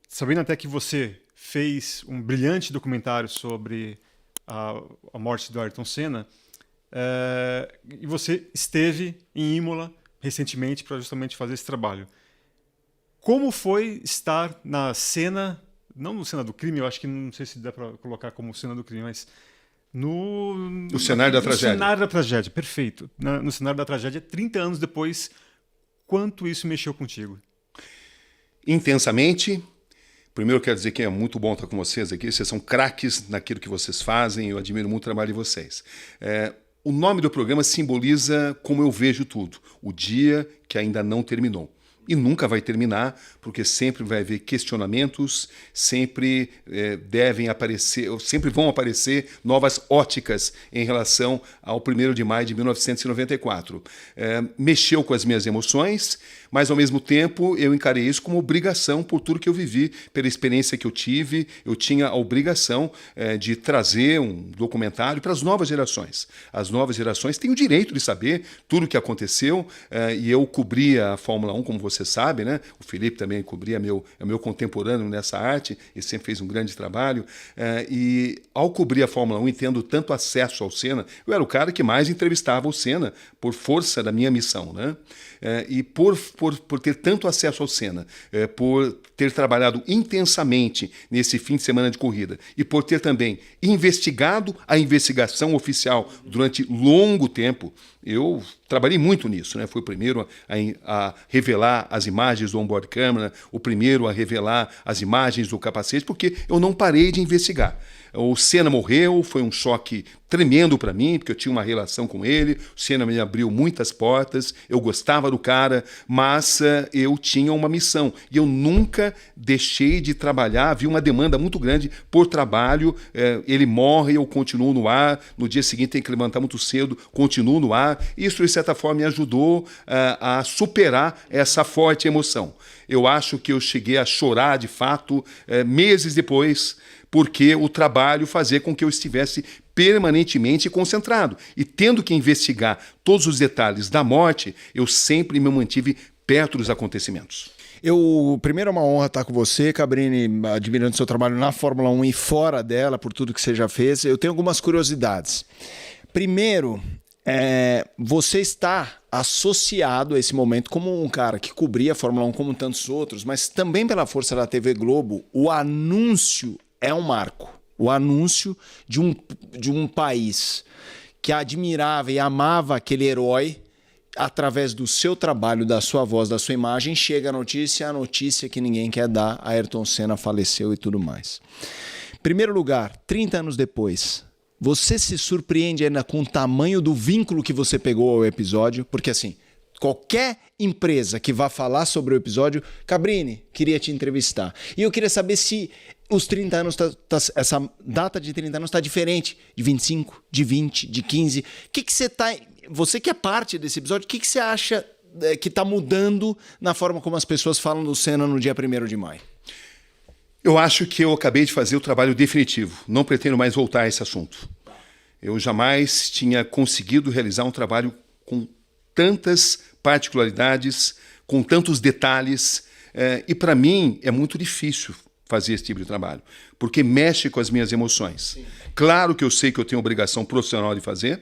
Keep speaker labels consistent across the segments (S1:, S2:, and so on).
S1: sabendo até que você fez um brilhante documentário sobre a morte do Ayrton Senna, e você esteve em Imola recentemente para justamente fazer esse trabalho. Como foi estar na cena, não na cena do crime, eu acho que não sei se dá para colocar como cena do crime, mas
S2: O cenário da
S1: no
S2: tragédia.
S1: cenário da tragédia, perfeito. No cenário da tragédia, 30 anos depois, quanto isso mexeu contigo?
S2: Intensamente. Primeiro, eu quero dizer que é muito bom estar com vocês aqui. Vocês são craques naquilo que vocês fazem. Eu admiro muito o trabalho de vocês. O nome do programa simboliza como eu vejo tudo. O dia que ainda não terminou. E nunca vai terminar, porque sempre vai haver questionamentos, sempre sempre vão aparecer novas óticas em relação ao 1º de maio de 1994. Mexeu com as minhas emoções, mas ao mesmo tempo eu encarei isso como obrigação por tudo que eu vivi, pela experiência que eu tive. Eu tinha a obrigação de trazer um documentário para as novas gerações. As novas gerações têm o direito de saber tudo o que aconteceu, e eu cobria a Fórmula 1, como você sabe, né? O Felipe também cobria, é meu contemporâneo nessa arte, ele sempre fez um grande trabalho, e ao cobrir a Fórmula 1 e tendo tanto acesso ao Senna, eu era o cara que mais entrevistava o Senna por força da minha missão, né? E por ter tanto acesso ao Senna, por ter trabalhado intensamente nesse fim de semana de corrida e por ter também investigado a investigação oficial durante longo tempo, eu trabalhei muito nisso, né? Fui o primeiro a revelar as imagens do onboard camera, o primeiro a revelar as imagens do capacete, porque eu não parei de investigar. O Senna morreu, foi um choque tremendo para mim, porque eu tinha uma relação com ele. O Senna me abriu muitas portas, eu gostava do cara, mas eu tinha uma missão e eu nunca deixei de trabalhar. Havia uma demanda muito grande por trabalho. Ele morre, eu continuo no ar. No dia seguinte tem que levantar muito cedo, continuo no ar. Isso, de certa forma, me ajudou a superar essa forte emoção. Eu acho que eu cheguei a chorar, de fato, meses depois, porque o trabalho fazia com que eu estivesse permanentemente concentrado. E tendo que investigar todos os detalhes da morte, eu sempre me mantive perto dos acontecimentos.
S3: Primeiro é uma honra estar com você, Cabrini, admirando seu trabalho na Fórmula 1 e fora dela, por tudo que você já fez. Eu tenho algumas curiosidades. Primeiro, você está associado a esse momento como um cara que cobria a Fórmula 1 como tantos outros, mas também pela força da TV Globo, o anúncio é um marco. O anúncio de um país que admirava e amava aquele herói, através do seu trabalho, da sua voz, da sua imagem, chega a notícia que ninguém quer dar, Ayrton Senna faleceu e tudo mais. Primeiro lugar, 30 anos depois, você se surpreende ainda com o tamanho do vínculo que você pegou ao episódio, porque assim, qualquer empresa que vá falar sobre o episódio, Cabrini, queria te entrevistar. E eu queria saber se os 30 anos, essa data de 30 anos está diferente de 25, de 20, de 15. Você que é parte desse episódio, o que você acha que está mudando na forma como as pessoas falam do Senna no dia 1º de maio?
S2: Eu acho que eu acabei de fazer o trabalho definitivo. Não pretendo mais voltar a esse assunto. Eu jamais tinha conseguido realizar um trabalho com tantas particularidades, com tantos detalhes, e para mim é muito difícil fazer esse tipo de trabalho, porque mexe com as minhas emoções. Sim. Claro que eu sei que eu tenho obrigação profissional de fazer,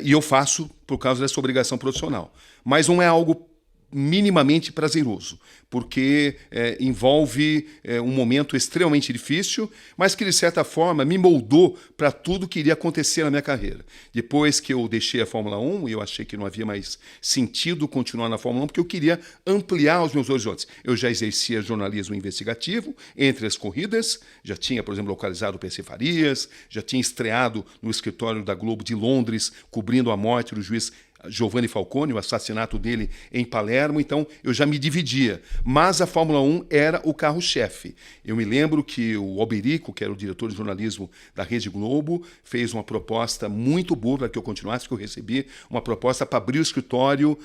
S2: e eu faço por causa dessa obrigação profissional, mas não é algo minimamente prazeroso, porque envolve um momento extremamente difícil, mas que de certa forma me moldou para tudo que iria acontecer na minha carreira. Depois que eu deixei a Fórmula 1, eu achei que não havia mais sentido continuar na Fórmula 1, porque eu queria ampliar os meus horizontes. Eu já exercia jornalismo investigativo entre as corridas, já tinha, por exemplo, localizado o PC Farias, já tinha estreado no escritório da Globo de Londres, cobrindo a morte do juiz Giovanni Falcone, o assassinato dele em Palermo, então eu já me dividia. Mas a Fórmula 1 era o carro-chefe. Eu me lembro que o Alberico, que era o diretor de jornalismo da Rede Globo, fez uma proposta muito boa para que eu continuasse, que eu recebi uma proposta para abrir o escritório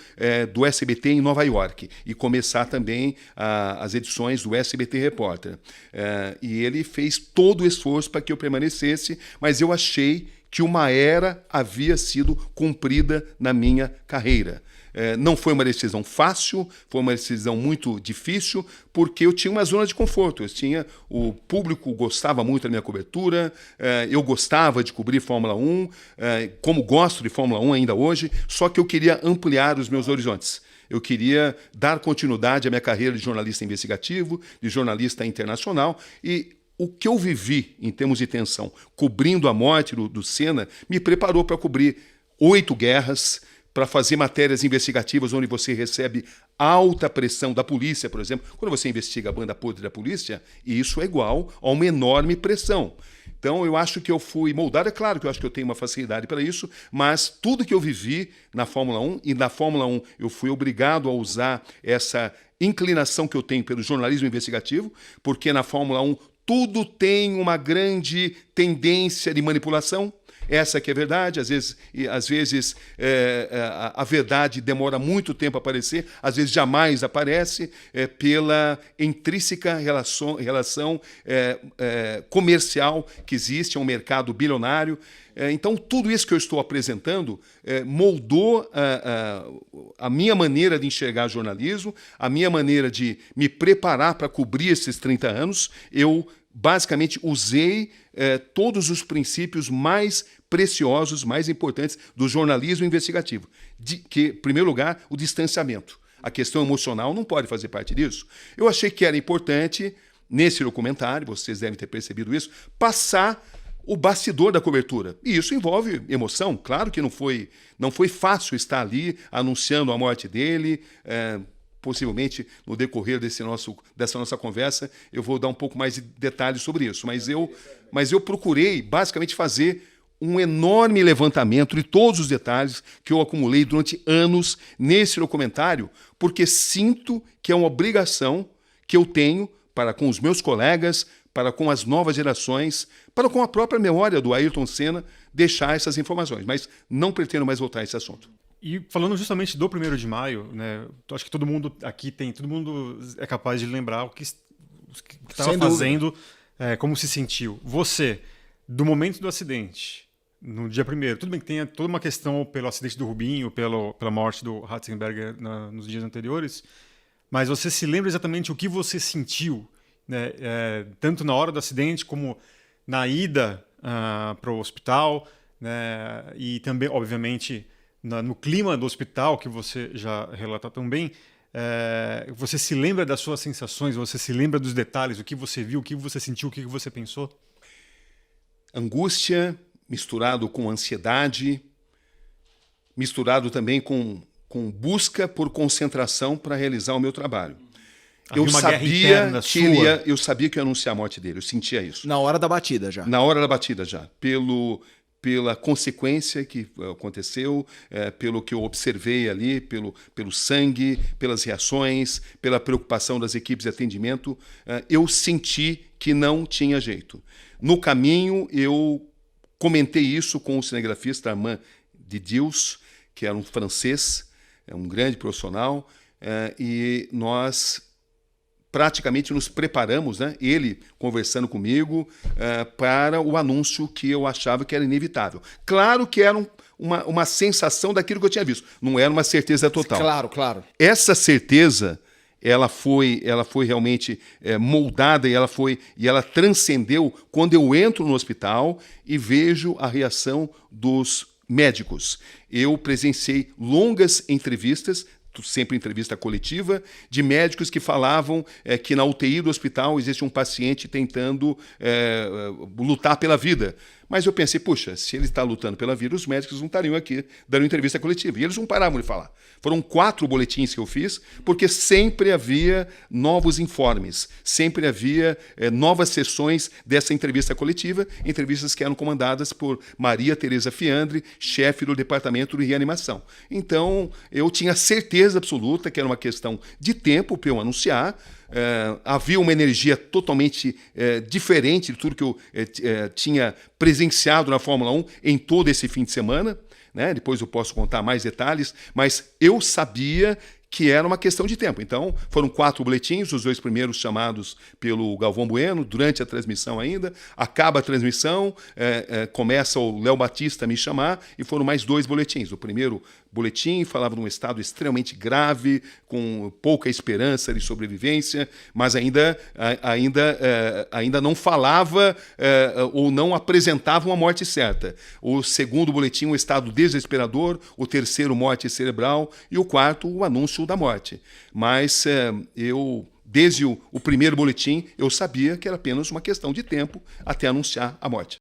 S2: do SBT em Nova York e começar também as edições do SBT Repórter. E ele fez todo o esforço para que eu permanecesse, mas eu achei que uma era havia sido cumprida na minha carreira. Não foi uma decisão fácil, foi uma decisão muito difícil, porque eu tinha uma zona de conforto. O público gostava muito da minha cobertura, eu gostava de cobrir Fórmula 1, como gosto de Fórmula 1 ainda hoje, só que eu queria ampliar os meus horizontes. Eu queria dar continuidade à minha carreira de jornalista investigativo, de jornalista internacional, e o que eu vivi em termos de tensão, cobrindo a morte do Senna, me preparou para cobrir 8 guerras, para fazer matérias investigativas onde você recebe alta pressão da polícia, por exemplo. Quando você investiga a banda podre da polícia, isso é igual a uma enorme pressão. Então, eu acho que eu fui moldado. É claro que eu acho que eu tenho uma facilidade para isso, mas tudo que eu vivi na Fórmula 1, e na Fórmula 1 eu fui obrigado a usar essa inclinação que eu tenho pelo jornalismo investigativo, porque na Fórmula 1 tudo tem uma grande tendência de manipulação. Essa que é a verdade, às vezes a verdade demora muito tempo a aparecer, às vezes jamais aparece, pela intrínseca relação comercial que existe, é um mercado bilionário. Então, tudo isso que eu estou apresentando moldou a minha maneira de enxergar jornalismo, a minha maneira de me preparar para cobrir esses 30 anos. Eu basicamente usei todos os princípios mais preciosos, mais importantes do jornalismo investigativo. Em primeiro lugar, o distanciamento. A questão emocional não pode fazer parte disso. Eu achei que era importante, nesse documentário, vocês devem ter percebido isso, passar o bastidor da cobertura. E isso envolve emoção. Claro que não foi fácil estar ali anunciando a morte dele. Possivelmente, no decorrer dessa nossa conversa, eu vou dar um pouco mais de detalhes sobre isso. Mas eu procurei, basicamente, fazer um enorme levantamento de todos os detalhes que eu acumulei durante anos nesse documentário, porque sinto que é uma obrigação que eu tenho para com os meus colegas, para com as novas gerações, para com a própria memória do Ayrton Senna, deixar essas informações. Mas não pretendo mais voltar a esse assunto.
S1: E falando justamente do 1º de maio, né, acho que todo mundo é capaz de lembrar o que estava fazendo, como se sentiu. Você, do momento do acidente, no dia 1º, tudo bem que tenha toda uma questão pelo acidente do Rubinho, pela morte do Ratzenberger nos dias anteriores, mas você se lembra exatamente o que você sentiu, né, tanto na hora do acidente como na ida para o hospital, né, e também, obviamente, no clima do hospital, que você já relatou também. Você se lembra das suas sensações, você se lembra dos detalhes, o que você viu, o que você sentiu, o que você pensou?
S2: Angústia, misturado com ansiedade, misturado também com busca por concentração para realizar o meu trabalho. Eu sabia que ia anunciar a morte dele, eu sentia isso.
S3: Na hora da batida já.
S2: Na hora da batida já. Pela consequência que aconteceu, pelo que eu observei ali, pelo sangue, pelas reações, pela preocupação das equipes de atendimento, eu senti que não tinha jeito. No caminho, eu comentei isso com o cinegrafista Armand Didius, que era um francês, um grande profissional, e nós praticamente nos preparamos, né? Ele conversando comigo, para o anúncio que eu achava que era inevitável. Claro que era uma sensação daquilo que eu tinha visto, não era uma certeza total.
S3: Claro, claro.
S2: Essa certeza, ela foi realmente moldada e ela transcendeu quando eu entro no hospital e vejo a reação dos médicos. Eu presenciei longas entrevistas, sempre entrevista coletiva, de médicos que falavam que na UTI do hospital existe um paciente tentando lutar pela vida. Mas eu pensei, puxa, se ele está lutando pela vida, os médicos não estariam aqui dando entrevista coletiva. E eles não paravam de falar. Foram 4 boletins que eu fiz, porque sempre havia novos informes, sempre havia novas sessões dessa entrevista coletiva, entrevistas que eram comandadas por Maria Tereza Fiandre, chefe do departamento de reanimação. Então, eu tinha certeza absoluta que era uma questão de tempo para eu anunciar. Havia uma energia totalmente diferente de tudo que eu tinha presenciado na Fórmula 1 em todo esse fim de semana, né? Depois eu posso contar mais detalhes, mas eu sabia que era uma questão de tempo. Então, foram 4 boletins, os 2 primeiros chamados pelo Galvão Bueno, durante a transmissão ainda. Acaba a transmissão, começa o Léo Batista a me chamar, e foram mais 2 boletins. O primeiro boletim falava de um estado extremamente grave, com pouca esperança de sobrevivência, mas ainda não falava ou não apresentava uma morte certa. O segundo boletim, um estado desesperador, o terceiro, morte cerebral, e o quarto, o anúncio da morte. Mas desde o primeiro boletim, eu sabia que era apenas uma questão de tempo até anunciar a morte.